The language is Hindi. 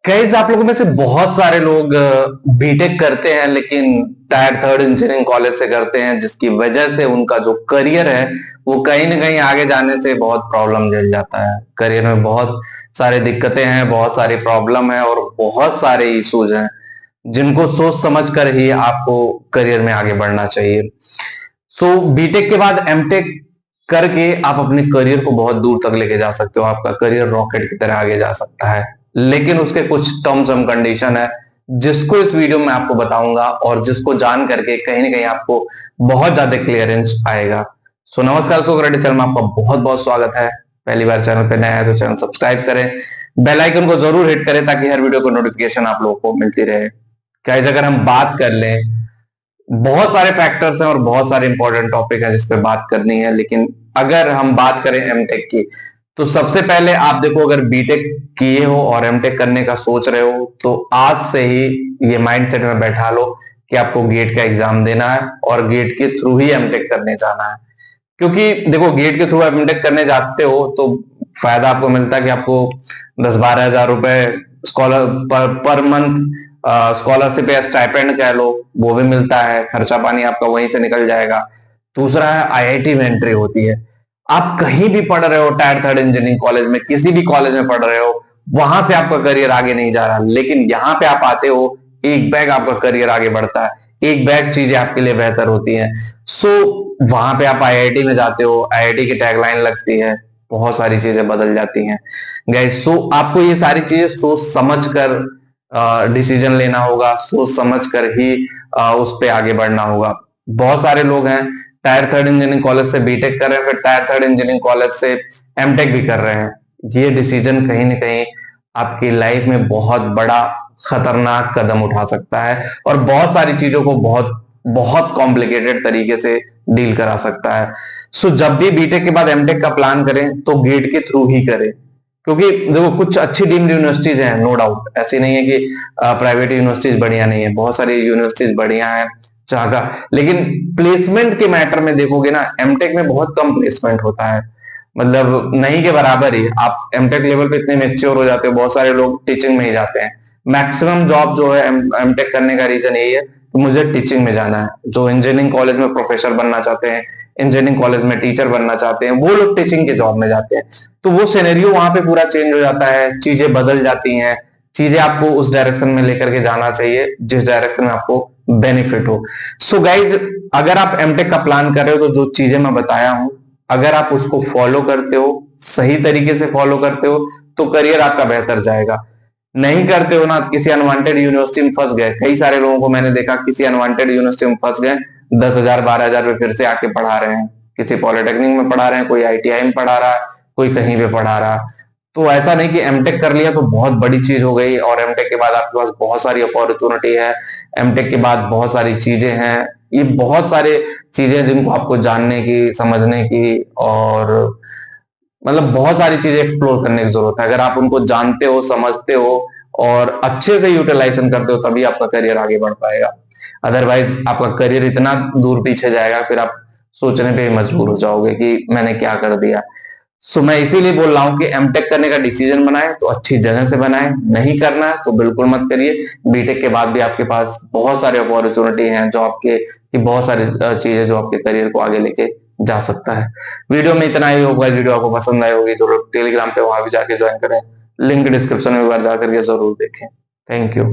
गाइस, आप लोगों में से बहुत सारे लोग बीटेक करते हैं लेकिन टायर थर्ड इंजीनियरिंग कॉलेज से करते हैं, जिसकी वजह से उनका जो करियर है वो कहीं ना कहीं आगे जाने से बहुत प्रॉब्लम झेल जाता है। करियर में बहुत सारी दिक्कतें हैं, बहुत सारी प्रॉब्लम है और बहुत सारे इश्यूज हैं जिनको सोच समझ कर ही आपको करियर में आगे बढ़ना चाहिए। बीटेक के बाद एमटेक करके आप अपने करियर को बहुत दूर तक लेके जा सकते हो। आपका करियर रॉकेट की तरह आगे जा सकता है, लेकिन उसके कुछ टर्म्स एंड कंडीशन है जिसको इस वीडियो में आपको बताऊंगा और जिसको जान करके कहीं ना कहीं आपको बहुत ज्यादा क्लियरेंस आएगा। नमस्कार दोस्तों, रेडी चैनल में आपका बहुत बहुत स्वागत है। पहली बार चैनल पे नया है तो चैनल सब्सक्राइब करें, बेल आइकन को जरूर हिट करें ताकि हर वीडियो को नोटिफिकेशन आप लोगों को मिलती रहे। गाइस, अगर हम बात कर लें, बहुत सारे फैक्टर्स हैं और बहुत सारे इंपॉर्टेंट टॉपिक है जिस पे बात करनी है, लेकिन अगर हम बात करें एमटेक की तो सबसे पहले आप देखो, अगर बीटेक किए हो और एमटेक करने का सोच रहे हो तो आज से ही ये माइंडसेट में बैठा लो कि आपको गेट का एग्जाम देना है और गेट के थ्रू ही एमटेक करने जाना है। क्योंकि देखो, गेट के थ्रू एमटेक करने जाते हो तो फायदा आपको मिलता है कि आपको 10-12 हजार रुपए स्कॉलर पर मंथ स्कॉलरशिप या स्टाइपेंड कह लो, वो भी मिलता है। खर्चा पानी आपका वहीं से निकल जाएगा। दूसरा है आईआईटी में एंट्री होती है। आप कहीं भी पढ़ रहे हो, टायर थर्ड इंजीनियरिंग कॉलेज में, किसी भी कॉलेज में पढ़ रहे हो, वहां से आपका करियर आगे नहीं जा रहा, लेकिन यहाँ पे आप आते हो, एक बैग आपका करियर आगे बढ़ता है, एक बैग चीजें आपके लिए बेहतर होती हैं। वहां पे आप आईआईटी में जाते हो, आईआईटी की टैगलाइन लगती है, बहुत सारी चीजें बदल जाती हैं गाइस। आपको ये सारी चीजें सोच समझ कर डिसीजन लेना होगा, सोच समझ कर ही उस पे आगे बढ़ना होगा। बहुत सारे लोग हैं टायर थर्ड इंजीनियरिंग कॉलेज से बीटेक कर रहे हैं, फिर टायर थर्ड इंजीनियरिंग कॉलेज से एमटेक भी कर रहे हैं। ये डिसीजन कहीं ना कहीं आपकी लाइफ में बहुत बड़ा खतरनाक कदम उठा सकता है और बहुत सारी चीजों को बहुत बहुत कॉम्प्लिकेटेड तरीके से डील करा सकता है। जब भी बीटेक के बाद एमटेक का प्लान करें तो गेट के थ्रू ही करें, क्योंकि देखो कुछ अच्छी डीम्ड यूनिवर्सिटीज हैं, नो डाउट, ऐसी नहीं है कि प्राइवेट यूनिवर्सिटीज बढ़िया नहीं है, बहुत सारी यूनिवर्सिटीज बढ़िया है जहाँ का। लेकिन प्लेसमेंट के मैटर में देखोगे ना, एमटेक में बहुत कम प्लेसमेंट होता है, मतलब नहीं के बराबर ही। आप एमटेक लेवल पे इतने मेच्योर हो जाते हो, बहुत सारे लोग टीचिंग में ही जाते हैं। मैक्सिमम जॉब जो है एमटेक करने का रीजन यही है कि मुझे टीचिंग में जाना है। जो इंजीनियरिंग कॉलेज में प्रोफेसर बनना चाहते हैं, इंजीनियरिंग कॉलेज में टीचर बनना चाहते हैं, वो लोग टीचिंग के जॉब में जाते हैं। तो वो सिनेरियो वहां पे पूरा चेंज हो जाता है, चीजें बदल जाती हैं, चीजें आपको उस डायरेक्शन में लेकर के जाना चाहिए जिस डायरेक्शन में आपको बेनिफिट हो। गाइज, अगर आप एमटेक का प्लान कर रहे हो तो जो चीजें मैं बताया हूं, अगर आप उसको फॉलो करते हो, सही तरीके से फॉलो करते हो, तो करियर आपका बेहतर जाएगा। नहीं करते हो ना, किसी अनवांटेड यूनिवर्सिटी में फंस गए, कई सारे लोगों को मैंने देखा किसी अनवांटेड यूनिवर्सिटी में फंस गए, 10,000 12,000 रुपए फिर से आके पढ़ा रहे हैं, किसी पॉलिटेक्निक में पढ़ा रहे हैं, कोई आईटीआई में पढ़ा रहा है, कोई कहीं पे पढ़ा रहा। तो ऐसा नहीं कि एमटेक कर लिया तो बहुत बड़ी चीज हो गई और एमटेक के बाद आपके पास बहुत सारी अपॉर्चुनिटी है, एमटेक के बाद बहुत सारी चीजें हैं। ये बहुत सारे चीजें जिनको आपको जानने की, समझने की और मतलब बहुत सारी चीजें एक्सप्लोर करने की जरूरत है। अगर आप उनको जानते हो, समझते हो और अच्छे से यूटिलाइजेशन करते हो, तभी आपका करियर आगे बढ़ पाएगा। अदरवाइज आपका करियर इतना दूर पीछे जाएगा, फिर आप सोचने पे मजबूर हो जाओगे कि मैंने क्या कर दिया। मैं इसीलिए बोल रहा हूँ कि एमटेक करने का डिसीजन बनाए तो अच्छी जगह से बनाए, नहीं करना है तो बिल्कुल मत करिए। बीटेक के बाद भी आपके पास बहुत सारे अपॉर्चुनिटी हैं जो आपके की बहुत सारी चीजें जो आपके करियर को आगे लेके जा सकता है। वीडियो में इतना ही होगा। वीडियो आपको पसंद आई होगी तो टेलीग्राम पे वहां भी जाके ज्वाइन करें, लिंक डिस्क्रिप्शन में एक बार जाकर के जरूर देखें। Thank you.